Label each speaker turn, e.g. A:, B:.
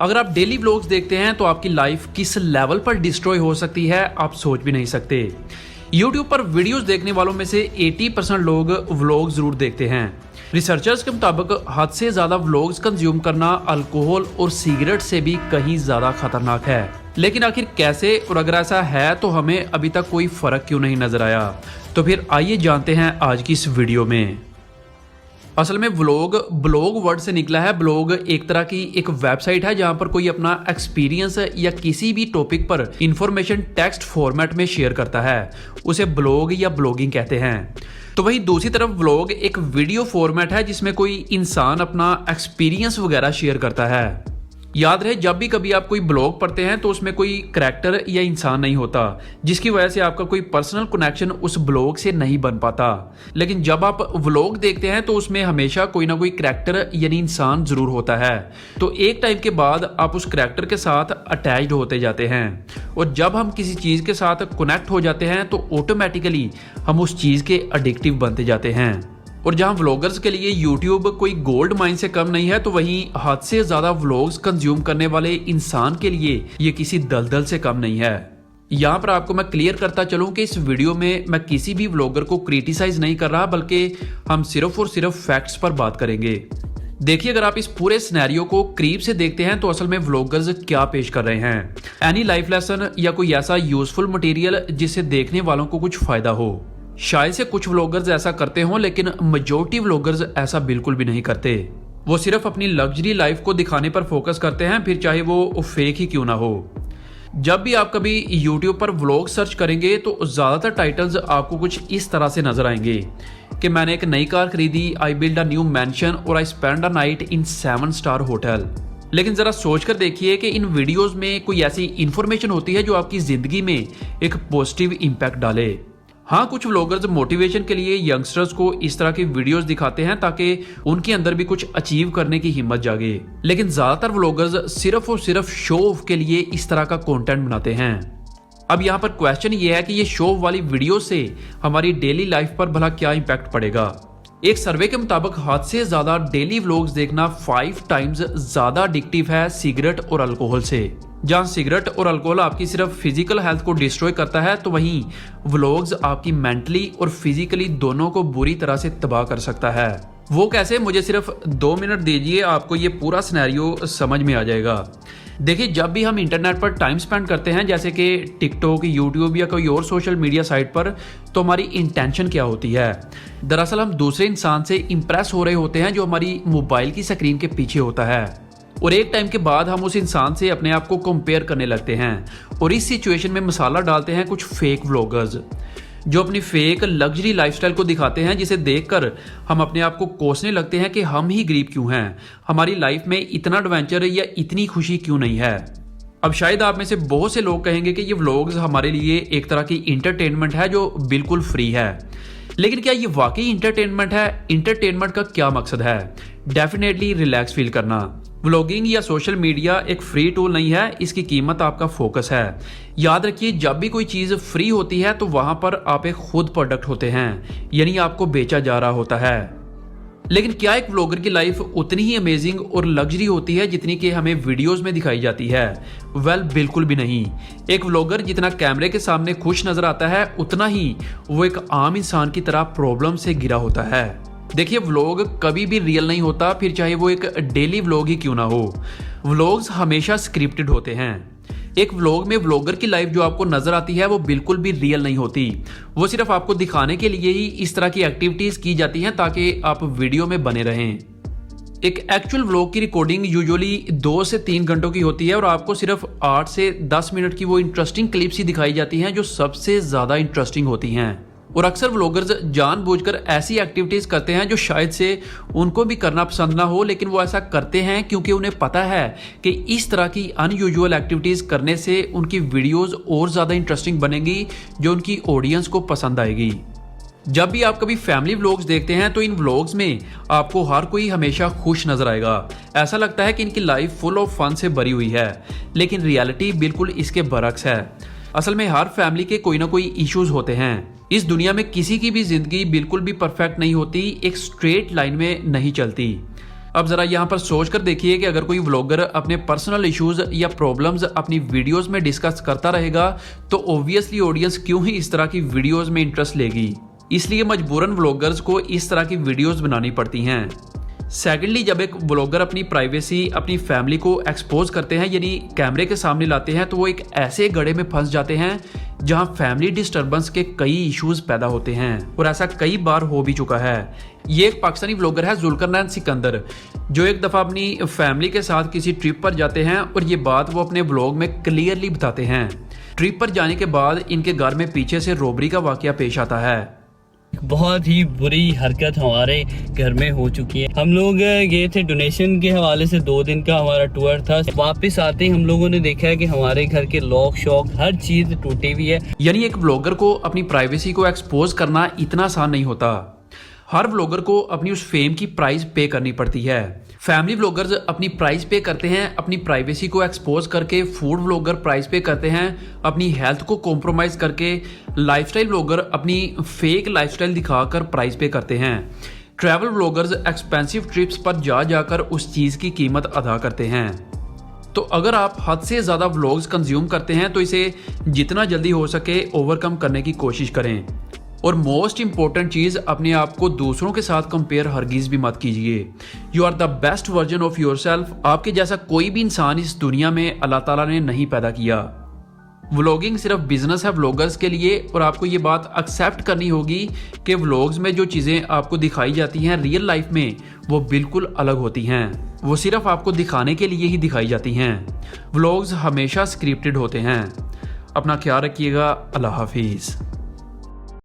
A: अगर आप daily vlogs देखते हैं तो आपकी लाइफ किस लेवल पर डिस्ट्रॉय हो सकती है आप सोच भी नहीं सकते। YouTube पर वीडियोस देखने वालों में से 80% लोग व्लॉग जरूर देखते हैं। रिसर्चर्स के मुताबिक हद से ज़्यादा व्लॉग्स कंज्यूम करना अल्कोहल और सिगरेट से भी कहीं ज़्यादा खतरनाक है। लेकिन आखिर कैसे, और अगर ऐसा है तो हमें अभी तक कोई फ़र्क क्यों नहीं नज़र आया? तो फिर आइए जानते हैं आज की इस वीडियो में। असल में ब्लॉग वर्ड से निकला है। ब्लॉग एक तरह की एक वेबसाइट है जहां पर कोई अपना एक्सपीरियंस या किसी भी टॉपिक पर इंफॉर्मेशन टेक्स्ट फॉर्मेट में शेयर करता है, उसे ब्लॉग या ब्लॉगिंग कहते हैं। तो वहीं दूसरी तरफ व्लॉग एक वीडियो फॉर्मेट है जिसमें कोई इंसान अपना एक्सपीरियंस वगैरह शेयर करता है। याद रहे, जब भी कभी आप कोई ब्लॉग पढ़ते हैं तो उसमें कोई करैक्टर या इंसान नहीं होता, जिसकी वजह से आपका कोई पर्सनल कनेक्शन उस ब्लॉग से नहीं बन पाता। लेकिन जब आप व्लॉग देखते हैं तो उसमें हमेशा कोई ना कोई करैक्टर यानी इंसान जरूर होता है। तो एक टाइम के बाद आप उस करैक्टर के साथ अटैच्ड होते जाते हैं, और जब हम किसी चीज़ के साथ कनेक्ट हो जाते हैं तो ऑटोमेटिकली हम उस चीज़ के एडिक्टिव बनते जाते हैं। और जहां व्लॉगर्स के लिए YouTube कोई गोल्ड माइन से कम नहीं है, तो वहीं हद से ज्यादा व्लॉग्स कंज्यूम करने वाले इंसान के लिए ये किसी दलदल से कम नहीं है। यहाँ पर आपको मैं क्लियर करता चलूं कि इस वीडियो में मैं किसी भी व्लॉगर को क्रिटिसाइज नहीं कर रहा, बल्कि हम सिर्फ और सिर्फ फैक्ट्स पर बात करेंगे। देखिए, अगर आप इस पूरे सिनेरियो को करीब से देखते हैं तो असल में व्लॉगर्स क्या पेश कर रहे हैं। एनी लाइफ लेसन या कोई ऐसा यूजफुल मटेरियल जिससे देखने वालों को कुछ फायदा हो। शायद से कुछ व्लॉगर्स ऐसा करते हों, लेकिन मेजॉरिटी व्लॉगर्स ऐसा बिल्कुल भी नहीं करते। वो सिर्फ अपनी लग्जरी लाइफ को दिखाने पर फोकस करते हैं, फिर चाहे वो फेक ही क्यों ना हो। जब भी आप कभी YouTube पर व्लॉग सर्च करेंगे तो ज़्यादातर टाइटल्स आपको कुछ इस तरह से नजर आएंगे कि मैंने एक नई कार खरीदी, I build a new mansion, और I spend a night in 7 star hotel. लेकिन जरा सोच कर देखिए कि इन वीडियोस में कोई ऐसी इंफॉर्मेशन होती है जो आपकी जिंदगी में एक पॉजिटिव इम्पैक्ट डाले। हाँ, कुछ व्लॉगर्स मोटिवेशन के लिए यंगस्टर्स को इस तरह की वीडियोस दिखाते हैं ताकि उनके अंदर भी कुछ अचीव करने की हिम्मत जागे। लेकिन ज्यादातर व्लॉगर्स सिर्फ और सिर्फ शो ऑफ के लिए इस तरह का कंटेंट बनाते हैं। अब यहाँ पर क्वेश्चन ये है कि ये शो ऑफ वाली वीडियो से हमारी डेली लाइफ पर भला क्या इम्पैक्ट पड़ेगा। एक सर्वे के मुताबिक हद से ज्यादा डेली व्लॉग्स देखना 5 टाइम्स ज्यादा एडिक्टिव है सिगरेट और अल्कोहल से। जहां सिगरेट और अल्कोहल आपकी सिर्फ फिजिकल हेल्थ को डिस्ट्रॉय करता है, तो वहीं व्लॉग्स आपकी मेंटली और फिजिकली दोनों को बुरी तरह से तबाह कर सकता है। वो कैसे? मुझे सिर्फ 2 मिनट दीजिए, आपको ये पूरा सिनेरियो समझ में आ जाएगा। देखिए, जब भी हम इंटरनेट पर टाइम स्पेंड करते हैं, जैसे कि टिकटॉक, यूट्यूब या कोई और सोशल मीडिया साइट पर, तो हमारी इंटेंशन क्या होती है? दरअसल हम दूसरे इंसान से इंप्रेस हो रहे होते हैं जो हमारी मोबाइल की स्क्रीन के पीछे होता है, और एक टाइम के बाद हम उस इंसान से अपने आप को कंपेयर करने लगते हैं। और इस सिचुएशन में मसाला डालते हैं कुछ फेक व्लॉगर्स जो अपनी फेक लग्जरी लाइफस्टाइल को दिखाते हैं, जिसे देखकर हम अपने आप को कोसने लगते हैं कि हम ही गरीब क्यों हैं, हमारी लाइफ में इतना एडवेंचर या इतनी खुशी क्यों नहीं है। अब शायद आप में से बहुत से लोग कहेंगे कि ये व्लॉग्स हमारे लिए एक तरह की इंटरटेनमेंट है जो बिल्कुल फ्री है। लेकिन क्या ये वाकई इंटरटेनमेंट है? इंटरटेनमेंट का क्या मकसद है? डेफिनेटली रिलैक्स फील करना। व्लॉगिंग या सोशल मीडिया एक फ्री टूल नहीं है, इसकी कीमत आपका फोकस है। याद रखिए, जब भी कोई चीज़ फ्री होती है तो वहां पर आप एक खुद प्रोडक्ट होते हैं, यानी आपको बेचा जा रहा होता है। लेकिन क्या एक व्लॉगर की लाइफ उतनी ही अमेजिंग और लग्जरी होती है जितनी कि हमें वीडियोस में दिखाई जाती है? वेल, बिल्कुल भी नहीं। एक व्लॉगर जितना कैमरे के सामने खुश नजर आता है, उतना ही वो एक आम इंसान की तरह प्रॉब्लम से घिरा होता है। देखिए, व्लॉग कभी भी रियल नहीं होता, फिर चाहे वो एक डेली व्लॉग ही क्यों ना हो। व्लॉग्स हमेशा स्क्रिप्टेड होते हैं। एक व्लॉग में व्लॉगर की लाइफ जो आपको नजर आती है वो बिल्कुल भी रियल नहीं होती। वो सिर्फ आपको दिखाने के लिए ही इस तरह की एक्टिविटीज की जाती हैं ताकि आप वीडियो में बने रहें। एक एक्चुअल व्लॉग की रिकॉर्डिंग यूजुअली 2 से 3 घंटों की होती है, और आपको सिर्फ 8 से 10 मिनट की वो इंटरेस्टिंग क्लिप्स ही दिखाई जाती हैं जो सबसे ज्यादा इंटरेस्टिंग होती हैं। और अक्सर व्लॉगर्स जानबूझकर ऐसी एक्टिविटीज करते हैं जो शायद से उनको भी करना पसंद ना हो, लेकिन वो ऐसा करते हैं क्योंकि उन्हें पता है कि इस तरह की अनयूजुअल एक्टिविटीज करने से उनकी वीडियोस और ज्यादा इंटरेस्टिंग बनेंगी, जो उनकी ऑडियंस को पसंद आएगी। जब भी आप कभी फैमिली व्लॉग्स देखते हैं तो इन व्लॉग्स में आपको हर कोई हमेशा खुश नजर आएगा। ऐसा लगता है कि इनकी लाइफ फुल ऑफ फन से भरी हुई है, लेकिन रियलिटी बिल्कुल इसके बरक्स है। असल में हर फैमिली के कोई ना कोई इश्यूज होते हैं। इस दुनिया में किसी की भी जिंदगी बिल्कुल भी परफेक्ट नहीं होती, एक स्ट्रेट लाइन में नहीं चलती। अब जरा यहाँ पर सोच कर देखिए कि अगर कोई व्लॉगर अपने पर्सनल इश्यूज या प्रॉब्लम्स अपनी वीडियोस में डिस्कस करता रहेगा तो ऑब्वियसली ऑडियंस क्यों ही इस तरह की वीडियोस में इंटरेस्ट लेगी। इसलिए मजबूरन व्लॉगर्स को इस तरह की वीडियोस बनानी पड़ती हैं। सेकेंडली, जब एक ब्लॉगर अपनी प्राइवेसी, अपनी फैमिली को एक्सपोज करते हैं, यानी कैमरे के सामने लाते हैं, तो वो एक ऐसे गड्ढे में फंस जाते हैं जहां फैमिली डिस्टर्बेंस के कई इश्यूज पैदा होते हैं और ऐसा कई बार हो भी चुका है। ये एक पाकिस्तानी ब्लॉगर है जुल्करनैन सिकंदर, जो एक दफ़ा अपनी फैमिली के साथ किसी ट्रिप पर जाते हैं और ये बात वो अपने ब्लॉग में क्लियरली बताते हैं। ट्रिप पर जाने के बाद इनके घर में पीछे से रॉबरी का वाकया पेश आता है।
B: बहुत ही बुरी हरकत हमारे घर में हो चुकी है। हम लोग गए थे डोनेशन के हवाले से, 2 दिन का हमारा टूर था। वापस आते ही हम लोगों ने देखा है कि हमारे घर के लॉक शॉक हर चीज टूटी हुई है।
A: यानी एक ब्लॉगर को अपनी प्राइवेसी को एक्सपोज करना इतना आसान नहीं होता। हर ब्लॉगर को अपनी उस फेम की प्राइस पे करनी पड़ती है। फैमिली व्लॉगर्स अपनी प्राइस पे करते हैं अपनी प्राइवेसी को एक्सपोज करके, फूड व्लॉगर प्राइस पे करते हैं अपनी हेल्थ को कॉम्प्रोमाइज करके, लाइफस्टाइल व्लॉगर अपनी फेक लाइफस्टाइल दिखाकर प्राइस पे करते हैं, ट्रैवल व्लॉगर्स एक्सपेंसिव ट्रिप्स पर जा जाकर उस चीज़ की कीमत अदा करते हैं। तो अगर आप हद से ज़्यादा व्लॉग्स कंज्यूम करते हैं तो इसे जितना जल्दी हो सके ओवरकम करने की कोशिश करें। और मोस्ट इंपॉर्टेंट चीज़, अपने आप को दूसरों के साथ कंपेयर हरगिज़ भी मत कीजिए। You are the best version of yourself. आपके जैसा कोई भी इंसान इस दुनिया में अल्लाह ताला ने नहीं पैदा किया। व्लॉगिंग सिर्फ बिजनेस है व्लॉगर्स के लिए, और आपको ये बात एक्सेप्ट करनी होगी कि व्लॉग्स में जो चीज़ें आपको दिखाई जाती हैं रियल लाइफ में वो बिल्कुल अलग होती हैं। वो सिर्फ आपको दिखाने के लिए ही दिखाई जाती हैं। व्लॉग्स हमेशा स्क्रिप्टेड होते हैं। अपना ख्याल रखिएगा। अल्लाह हाफिज़।